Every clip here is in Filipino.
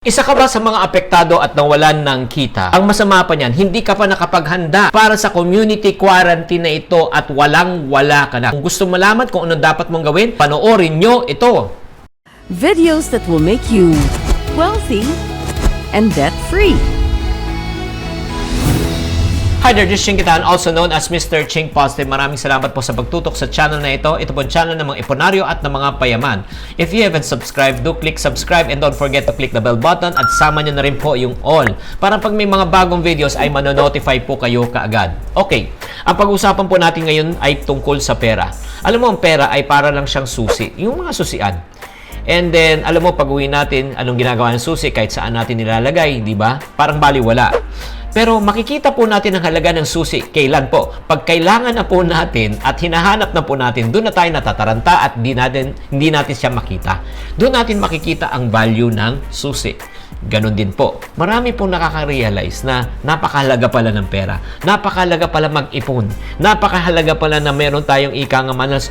Isa ka ba sa mga apektado at nawalan ng kita? Ang masama pa niyan, hindi ka pa nakapaghanda para sa community quarantine na ito at walang-wala ka na. Kung gusto malaman kung ano dapat mong gawin, panoorin nyo ito. Videos that will make you wealthy and debt-free. Hi there, this is Ching Kitaan, also known as Mr. Ching Positive. Maraming salamat po sa pagtutok sa channel na ito. Ito po ang channel ng mga iponaryo at ng mga payaman. If you haven't subscribed, do click subscribe and don't forget to click the bell button at sama nyo na rin po yung all. Para pag may mga bagong videos ay manonotify po kayo kaagad. Okay, ang pag-usapan po natin ngayon ay tungkol sa pera. Alam mo, ang pera ay para lang siyang susi. Yung mga susian. And then, alam mo, pag-uwi natin, anong ginagawa ng susi, kahit saan natin nilalagay, di ba? Parang baliwala. Pero makikita po natin ang halaga ng susi. Kailan po? Pag kailangan na po natin at hinahanap na po natin, doon na tayo natataranta at hindi natin siya makita. Doon natin makikita ang value ng susi. Ganon din po. Marami pong nakaka-realize na napakahalaga pala ng pera. Napakahalaga pala mag-ipon. Napakahalaga pala na meron tayong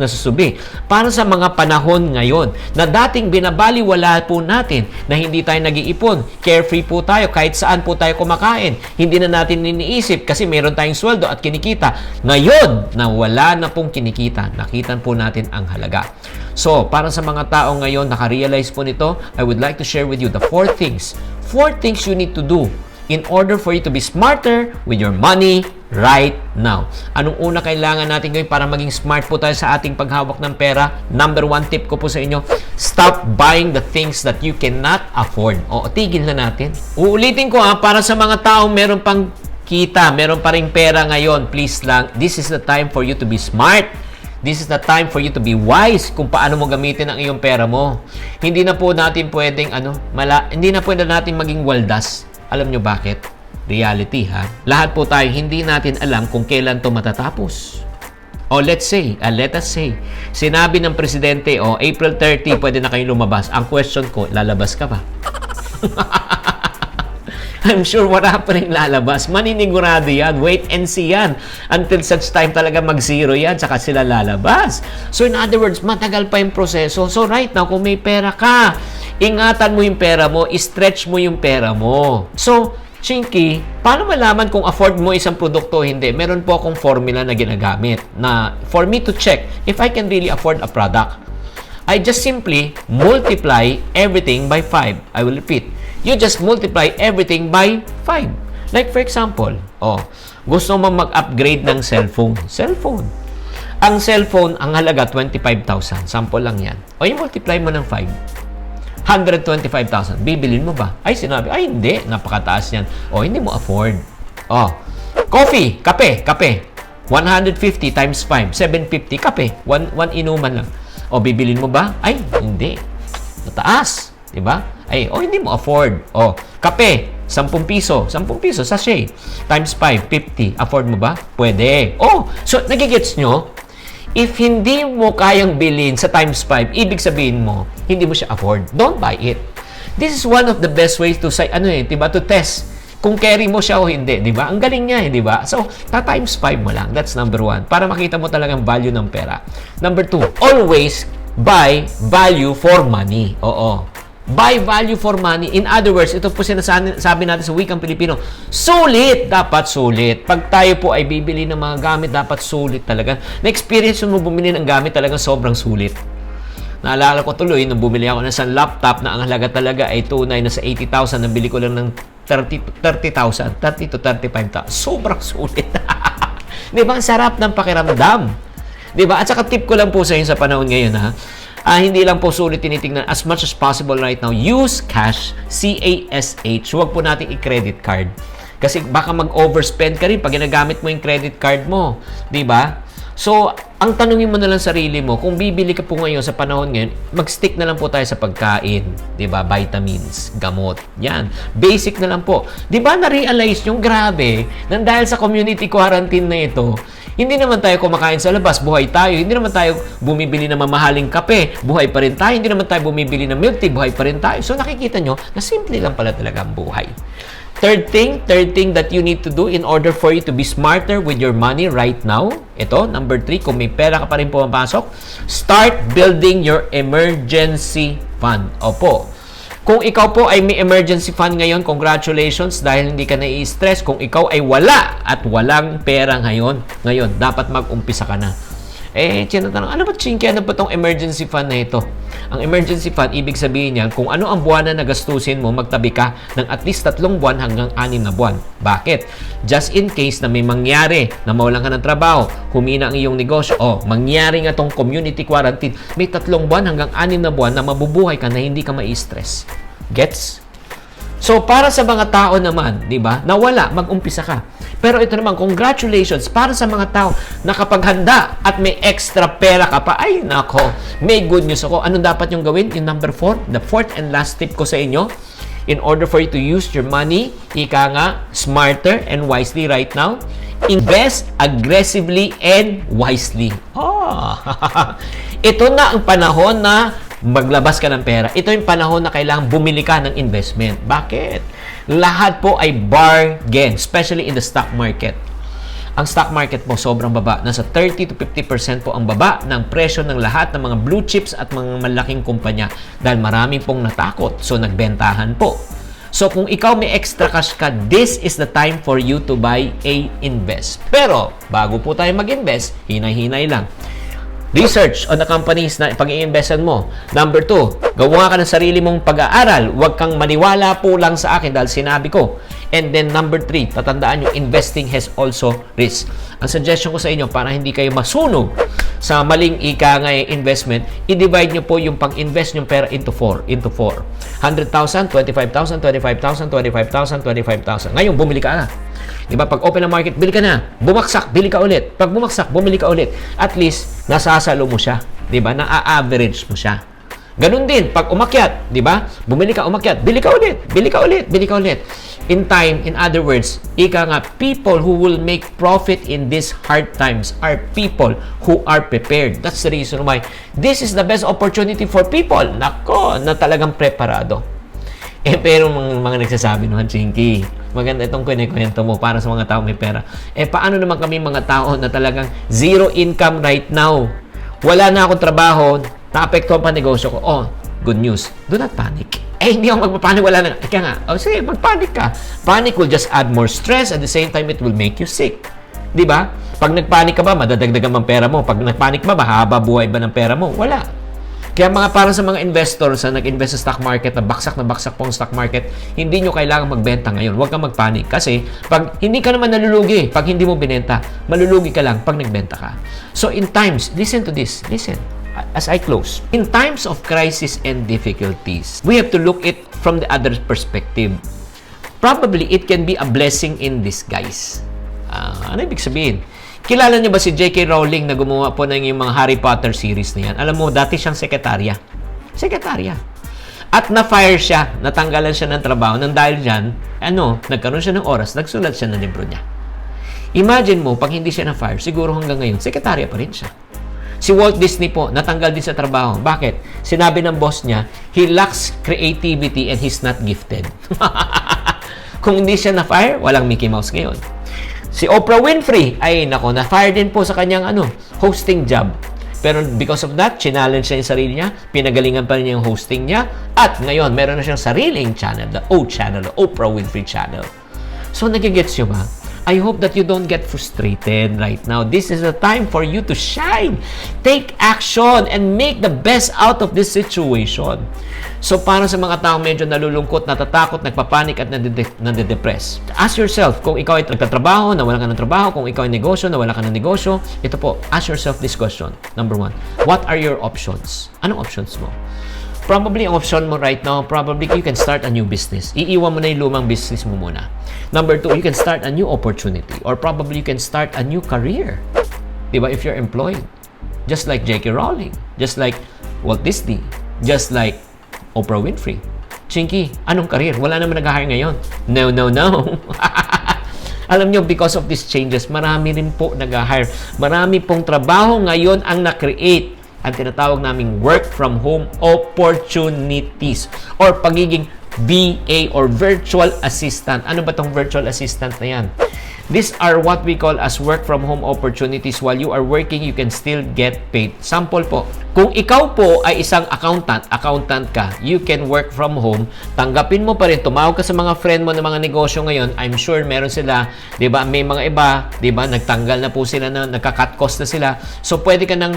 nasusubi. Para sa mga panahon ngayon na dating binabaliwala po natin na hindi tayo nag-iipon. Carefree po tayo kahit saan po tayo kumakain. Hindi na natin iniisip kasi meron tayong sweldo at kinikita. Ngayon, na wala na pong kinikita, nakita po natin ang halaga. So, para sa mga tao ngayon naka-realize po nito, I would like to share with you the 4 things you need to do in order for you to be smarter with your money right now. Anong una kailangan natin gawin para maging smart po tayo sa ating paghawak ng pera? Number 1 tip ko po sa inyo, stop buying the things that you cannot afford. O, tigil na natin. Uulitin ko para sa mga taong meron pang kita, meron pa ring pera ngayon, please lang, this is the time for you to be smart. This is the time for you to be wise kung paano mo gamitin ang iyong pera mo. Hindi na po natin pwedeng hindi na pwede natin maging waldas. Alam nyo bakit? Reality, ha? Lahat po tayo hindi natin alam kung kailan to matatapos. O let us say, sinabi ng presidente, April 30 pwede na kayong lumabas. Ang question ko, lalabas ka ba? I'm sure wala pa rin lalabas. Maninigurado yan. Wait and see yan. Until such time talaga mag-zero yan, saka sila lalabas. So in other words, matagal pa yung proseso. So right now, kung may pera ka, ingatan mo yung pera mo, stretch mo yung pera mo. So, Chinky, paano malaman kung afford mo isang produkto o hindi? Meron po akong formula na ginagamit na for me to check if I can really afford a product. I just simply multiply everything by 5. I will repeat. You just multiply everything by 5. Like for example, gusto mo mag-upgrade ng cellphone. Ang cellphone, ang halaga 25,000. Sample lang yan. I-multiply mo ng 5. 125,000. Bibilin mo ba? Ay, sinabi, hindi. Napakataas yan. Hindi mo afford. Coffee, kape. 150 times 5. 750, kape. One inuman lang. Bibilin mo ba? Ay, hindi. Mataas. Diba? Hindi mo afford. Kape, 10 piso. 10 piso, sachet. Times 5, 50. Afford mo ba? Pwede. So, nagigets nyo? If hindi mo kayang bilhin sa times 5, ibig sabihin mo, hindi mo siya afford. Don't buy it. This is one of the best ways to say, diba? To test kung carry mo siya o hindi, diba? Ang galing niya, diba? So, times 5 mo lang. That's number 1. Para makita mo talagang value ng pera. Number 2, always buy value for money. Buy value for money. In other words, ito po sinasabi natin sa wikang Pilipino, sulit. Dapat sulit. Pag tayo po ay bibili ng mga gamit, dapat sulit talaga. Na-experience mo bumili ng gamit talagang sobrang sulit. Naalala ko tuloy, nung bumili ako ng isang laptop na ang halaga talaga ay tunay na sa 80,000, nabili ko lang ng 30,000, 30 to 35,000. Sobrang sulit. Diba? Ang sarap ng pakiramdam. Diba? At saka tip ko lang po sa inyo sa panahon ngayon, ha? Hindi lang po sulit tinitingnan. As much as possible right now, use cash, C-A-S-H. Huwag po natin i-credit card. Kasi baka mag-overspend ka rin pag ginagamit mo yung credit card mo. Diba? So, ang tanungin mo na lang sarili mo, kung bibili ka po ngayon sa panahon ngayon, mag-stick na lang po tayo sa pagkain. Diba? Vitamins, gamot. Yan. Basic na lang po. Diba na-realize yung grabe, nang dahil sa community quarantine na ito, hindi naman tayo kumakain sa labas, buhay tayo. Hindi naman tayo bumibili ng mamahaling kape, buhay pa rin tayo. Hindi naman tayo bumibili ng milk tea, buhay pa rin tayo. So nakikita nyo na simple lang pala talaga ang buhay. Third thing that you need to do in order for you to be smarter with your money right now, ito, number 3, kung may pera ka pa rin pumapasok, start building your emergency fund. Kung ikaw po ay may emergency fund ngayon, congratulations dahil hindi ka nai-stress. Kung ikaw ay wala at walang pera ngayon, dapat mag-umpisa ka na. Tinatanong, ano ba, Chinky, ano ba itong emergency fund na ito? Ang emergency fund, ibig sabihin niyan, kung ano ang buwan na nagastusin mo, magtabi ka ng at least 3 buwan hanggang 6 na buwan. Bakit? Just in case na may mangyari na mawalan ka ng trabaho, humina ang iyong negosyo, mangyari nga itong community quarantine, may 3 buwan hanggang 6 na buwan na mabubuhay ka na hindi ka mai-stress. Gets? So, para sa mga tao naman, di ba, na wala, mag-umpisa ka. Pero ito naman, congratulations para sa mga tao na kapag handa at may extra pera ka pa, ay nako, may good news ako. Ano dapat yung gawin? Yung number 4, the fourth and last tip ko sa inyo, in order for you to use your money, ika nga, smarter and wisely right now, invest aggressively and wisely. Ito na ang panahon na maglabas ka ng pera. Ito yung panahon na kailangan bumili ka ng investment. Bakit? Lahat po ay bargain, especially in the stock market. Ang stock market po sobrang baba. Nasa 30 to 50% po ang baba ng presyo ng lahat ng mga blue chips at mga malaking kumpanya dahil marami pong natakot. So, nagbentahan po. So, kung ikaw may extra cash ka, this is the time for you to buy a invest. Pero, bago po tayo mag-invest, hinay-hinay lang. Research on the companies na pag-i-investan mo. Number 2, gawa ka ng sarili mong pag-aaral. Huwag kang maniwala po lang sa akin dahil sinabi ko. And then number 3, tatandaan nyo, investing has also risk. Ang suggestion ko sa inyo, para hindi kayo masunog sa maling investment, i-divide nyo po yung pang-invest nyong pera into 4. 100,000, 25,000, 25,000, 25,000, 25,000. Ngayon, bumili ka na. Diba? Pag open na market, bili ka na. Bumagsak, bili ka ulit. Pag bumagsak, bumili ka ulit. At least, nasasalo mo siya. Diba? Na-average mo siya. Ganun din, pag umakyat, diba? Bumili ka, umakyat, bili ka ulit. Bili ka ulit, bili ka ulit. In time, in other words, ika nga, people who will make profit in these hard times are people who are prepared. That's the reason why this is the best opportunity for people. Nako, na talagang preparado. Pero mga nagsasabi naman, Chinky, maganda itong kwento mo para sa mga tao may pera. Paano naman kami mga tao na talagang zero income right now? Wala na akong trabaho, naapektuhan pa negosyo ko. Good news. Do not panic. Hindi ako magpapanik. Wala na. Ika nga. Sige, magpanik ka. Panic will just add more stress. At the same time, it will make you sick. Di ba? Pag nagpanik ka ba, madadagdagan ang pera mo. Pag nagpanik ba, mahaba buhay ba ng pera mo? Wala. Kaya para sa mga investors na nag-invest sa stock market, na baksak po ang stock market, hindi nyo kailangan magbenta ngayon. Huwag kang magpanik. Kasi, pag hindi ka naman nalulugi, pag hindi mo binenta, malulugi ka lang pag nagbenta ka. So, in times, listen to this. Listen. As I close, in times of crisis and difficulties, we have to look it from the other perspective. Probably, it can be a blessing in disguise. Ano ibig sabihin? Kilala niyo ba si J.K. Rowling na gumawa po ng yung mga Harry Potter series na yan? Alam mo, dati siyang sekretarya. At na-fire siya, natanggalan siya ng trabaho. Nang dahil dyan, nagkaroon siya ng oras, nagsulat siya ng libro niya. Imagine mo, pag hindi siya na-fire, siguro hanggang ngayon, sekretarya pa rin siya. Si Walt Disney po, natanggal din sa trabaho. Bakit? Sinabi ng boss niya, he lacks creativity and he's not gifted. Kung hindi siya na-fire, walang Mickey Mouse ngayon. Si Oprah Winfrey, na-fire din po sa kanyang hosting job. Pero because of that, challenge niya yung sarili niya, pinagalingan pa rin niya yung hosting niya, at ngayon, meron na siyang sariling channel, the O Channel, the Oprah Winfrey Channel. So, nagigets nyo ba? I hope that you don't get frustrated right now. This is the time for you to shine. Take action and make the best out of this situation. So, para sa mga taong medyo nalulungkot, natatakot, nagpapanik at nade-depress, ask yourself, kung ikaw ay nagtatrabaho, nawala ka ng trabaho, kung ikaw ay negosyo, nawala ka ng negosyo, ito po, ask yourself this question. Number 1, what are your options? Anong options mo? Probably, ang option mo right now, probably you can start a new business. Iiwan mo na yung lumang business mo muna. Number 2, you can start a new opportunity. Or probably you can start a new career. Diba? If you're employed. Just like J.K. Rowling. Just like Walt Disney. Just like Oprah Winfrey. Chinky, anong career? Wala naman nag-hire ngayon. No. Alam nyo, because of these changes, marami rin po nag-hire. Marami pong trabaho ngayon ang na-create ang tinatawag naming work from home opportunities or pagiging VA or virtual assistant. Ano ba tong virtual assistant na yan? These are what we call as work from home opportunities. While you are working, you can still get paid. Sample po, kung ikaw po ay isang accountant ka, you can work from home, tanggapin mo pa rin, tumawag ka sa mga friend mo ng mga negosyo ngayon, I'm sure meron sila, di ba, may mga iba, di ba, nagtanggal na po sila, nagka-cut cost na sila. So, pwede ka nang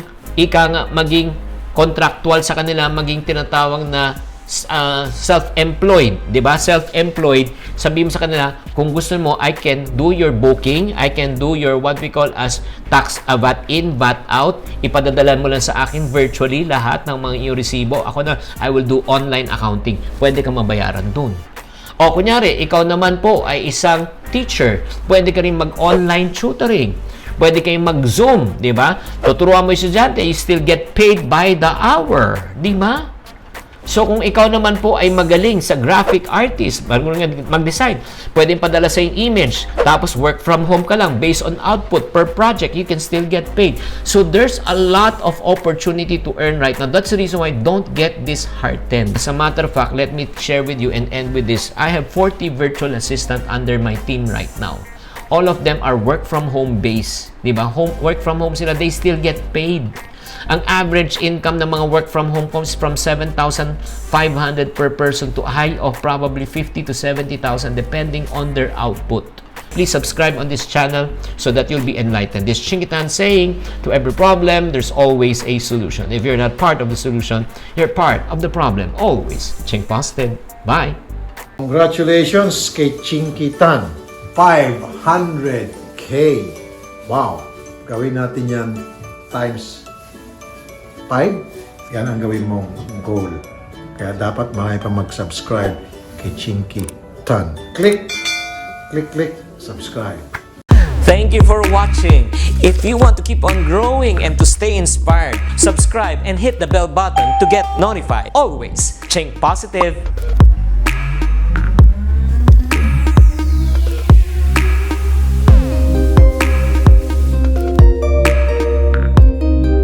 maging contractual sa kanila, maging tinatawag na self-employed, 'di ba? Self-employed, sabihin mo sa kanila, kung gusto mo, I can do your booking, I can do your what we call as tax, VAT in, VAT out. Ipadadalan mo lang sa akin virtually lahat ng mga iyong resibo. Ako na, I will do online accounting. Pwede ka mabayaran dun. O kunyari, ikaw naman po ay isang teacher. Pwede ka rin mag-online tutoring. Pwede kayong mag-Zoom, 'di ba? Tuturuan mo yung estudyante, you still get paid by the hour, 'di ba? So, kung ikaw naman po ay magaling sa graphic artist, mag-decide, pwedeng padala sa yung image, tapos work from home ka lang, based on output per project, you can still get paid. So, there's a lot of opportunity to earn right now. That's the reason why don't get disheartened. As a matter of fact, let me share with you and end with this. I have 40 virtual assistants under my team right now. All of them are work from home based. Diba? Work from home sila, they still get paid. Ang average income ng mga work from home comes from 7,500 per person to a high of probably 50 to 70,000 depending on their output. Please subscribe on this channel so that you'll be enlightened. This Chinkitan saying, to every problem, there's always a solution. If you're not part of the solution, you're part of the problem. Always. Chink positive. Bye. Congratulations kay Chinkitan. 500K. Wow. Gawin natin yan times 5. Yan ang gawin mong goal. Kaya dapat marami pa mag-subscribe kay Chinkitan. Click, subscribe. Thank you for watching. If you want to keep on growing and to stay inspired, subscribe and hit the bell button to get notified. Always. Chink positive.